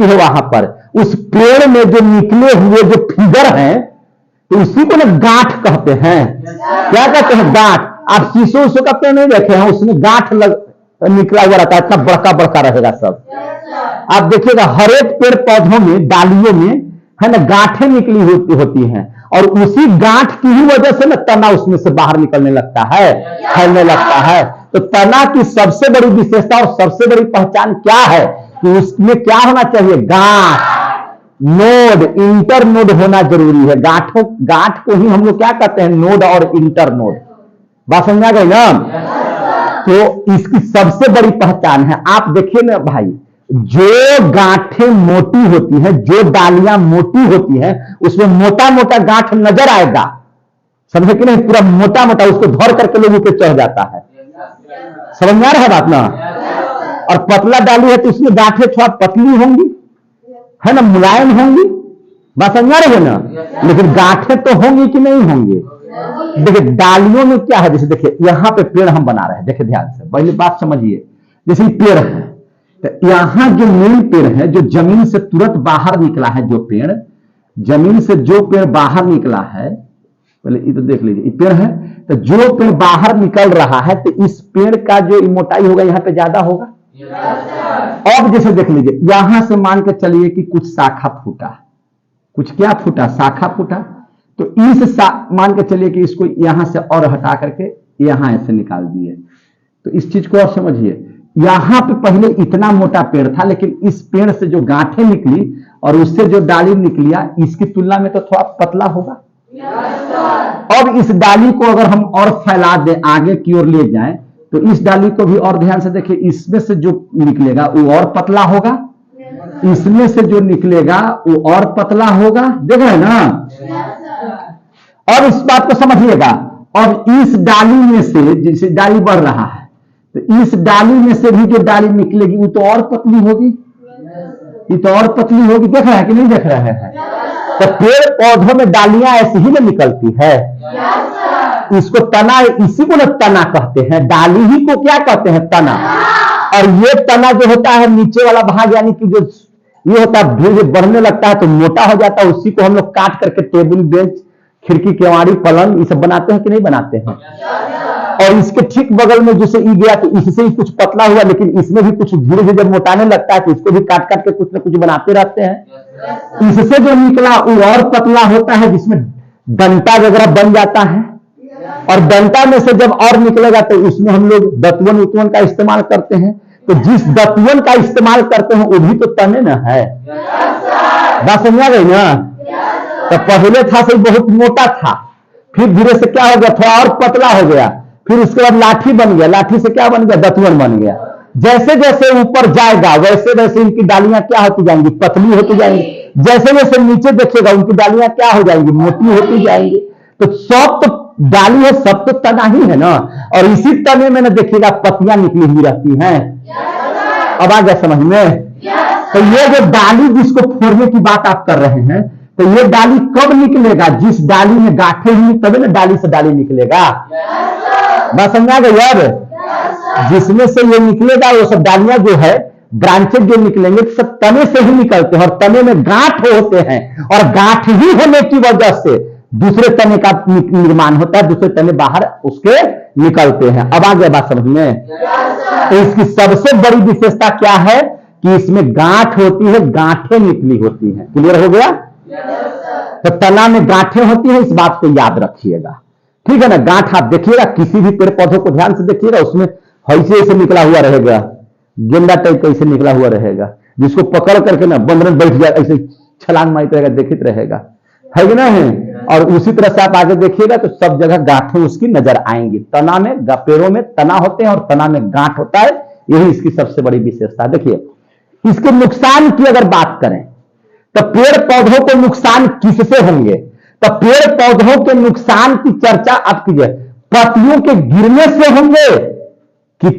है वहां पर उस पेड़ में जो निकले हुए जो फिगर हैं, तो उसी को ना गांठ कहते हैं। क्या कहते हैं? गांठ। आप शीशो उशो का पेड़ नहीं देखे हैं, उसमें गांठ निकला हुआ रहता है, इतना बड़का बड़का रहेगा सब। आप देखिएगा हर एक पेड़ पौधों में डालियों में है ना गांठें निकली होती हैं, और उसी गांठ की ही वजह से ना तना उसमें से बाहर निकलने लगता है, फैलने लगता है। तो तना की सबसे बड़ी विशेषता और सबसे बड़ी पहचान क्या है कि उसमें क्या होना चाहिए? गांठ, नोड, इंटर नोड होना जरूरी है। गांठ को ही हम लोग क्या कहते हैं? नोड और इंटर नोड। बात समझ आ गई ना? तो इसकी सबसे बड़ी पहचान है। आप देखिए ना भाई, जो गांठें मोटी होती हैं, जो डालियां मोटी होती हैं, उसमें मोटा मोटा गांठ नजर आएगा, समझे कि नहीं? पूरा मोटा मोटा, उसको धर करके लोग ऊपर चढ़ जाता है। समझ में आ रहा है बात ना? और पतला डाली है तो उसमें गांठें थोड़ा पतली होंगी, है ना, मुलायम होंगी। बात समझ आ रही है ना? लेकिन गांठें तो होंगी कि नहीं होंगी? देखिए डालियों में क्या है, जैसे देखिए यहां पे पेड़ हम बना रहे हैं, देखिए ध्यान से, पहले बात समझिए। जैसे पेड़ है, तो यहां जो मेन पेड़ है, जो जमीन से तुरंत बाहर निकला है, जो पेड़ जमीन से जो पेड़ बाहर निकला है, पहले ये तो देख लीजिए, ये पेड़ है, तो जो पेड़ बाहर निकल रहा है, तो इस पेड़ का जो मोटाई होगा यहाँ पे ज्यादा होगा। अब जैसे देख लीजिए, यहां से मान के चलिए कि कुछ शाखा फूटा, कुछ क्या फूटा? शाखा फूटा। तो इस मान के चलिए कि इसको यहां से और हटा करके यहां ऐसे निकाल दिए। तो इस चीज को और समझिए, यहां पे पहले इतना मोटा पेड़ था, लेकिन इस पेड़ से जो गांठें निकली और उससे जो डाली निकलिया, इसकी तुलना में तो थोड़ा पतला होगा। अब इस डाली को अगर हम और फैला दें, आगे की ओर ले जाएं, तो इस डाली को भी और ध्यान से देखिए, इसमें से जो निकलेगा वो और पतला होगा, इसमें से जो निकलेगा वो और पतला होगा। देख रहे हैं ना? और इस बात को समझिएगा, अब इस डाली में से जैसे डाली बढ़ रहा है, तो इस डाली में से भी जो डाली निकलेगी वो तो और पतली होगी, ये तो और पतली होगी। देख रहे हैं कि नहीं देख रहे हैं? तो पेड़ पौधों में डालियां ऐसी ही ना निकलती है। इसको तना, इसी को ना तना कहते हैं। डाली ही को क्या कहते हैं? तना। और ये तना जो होता है नीचे वाला भाग, यानी कि जो ये होता है धीरे धीरे बढ़ने लगता है तो मोटा हो जाता है, उसी को हम लोग काट करके टेबल, बेंच, खिड़की, केवाड़ी, पलंग ये सब बनाते हैं कि नहीं बनाते हैं? और इसके ठीक बगल में जैसे ई गया, तो इससे ही कुछ पतला हुआ, लेकिन इसमें भी कुछ धीरे धीरे जब मोटाने लगता है तो इसको भी काट काट के कुछ ना कुछ बनाते रहते हैं। इससे जो निकला वो और पतला होता है, जिसमें डंटा वगैरह बन जाता है। और डंटा में से जब और निकलेगा तो उसमें हम लोग दतवन उतवन का इस्तेमाल करते हैं। तो जिस दतवन का इस्तेमाल करते हैं वो भी तो तने ना है। बात समझ आ गई ना? तो पहले था सही बहुत मोटा था, फिर धीरे से क्या हो गया? थोड़ा और पतला हो गया, फिर उसके बाद लाठी बन गया, लाठी से क्या बन गया? दतवन बन गया। जैसे जैसे ऊपर जाएगा वैसे वैसे इनकी डालियां क्या होती जाएंगी? पतली होती जाएंगी। जैसे जैसे नीचे देखेगा उनकी डालियां क्या हो जाएंगी? मोटी होती जाएंगी। तो सब तो डाली है, सब तो तना ही है ना। और इसी तने में ना देखिएगा पत्तियां निकली हुई रहती हैं। अब आ गया समझ में? तो ये जो डाली जिसको फोड़ने की बात आप कर रहे हैं, तो ये डाली कब निकलेगा? जिस डाली में गांठें हुई तभी ना डाली से डाली निकलेगा। बात समझ आ गई? अब जिसमें से ये निकलेगा वो सब डालियां जो है, ब्रांचेज जो निकलेंगे सब तने से ही निकलते हैं, और तने में गांठ होते हैं, और गांठ ही होने की वजह से दूसरे तने का निर्माण होता है, दूसरे तने बाहर उसके निकलते हैं। अब आ गया बात समझ में? तो इसकी सबसे बड़ी विशेषता क्या है कि इसमें गांठ होती है, गांठें निकली होती हैं। क्लियर हो गया? तो तना में गांठें होती हैं, इस बात को याद रखिएगा, ठीक है ना? गांठ आप देखिएगा किसी भी पेड़ पौधे को ध्यान से देखिएगा, उसमें ऐसे ऐसे निकला हुआ रहेगा, गेंदा टाइप का ऐसे निकला हुआ रहेगा, जिसको पकड़ करके ना बंदर बैठ जाए, ऐसे छलांग मारते रहेगा, देखते रहेगा, है कि ना है? और उसी तरह से आप आगे देखिएगा तो सब जगह गांठें उसकी नजर आएंगी। तना में, पेड़ों में तना होते हैं और तना में गांठ होता है, यही इसकी सबसे बड़ी विशेषता। देखिए इसके नुकसान की अगर बात करें तो पेड़ पौधों को नुकसान किससे होंगे? तो पेड़ पौधों के नुकसान की चर्चा आप कीजिए, पत्तियों के गिरने से होंगे कि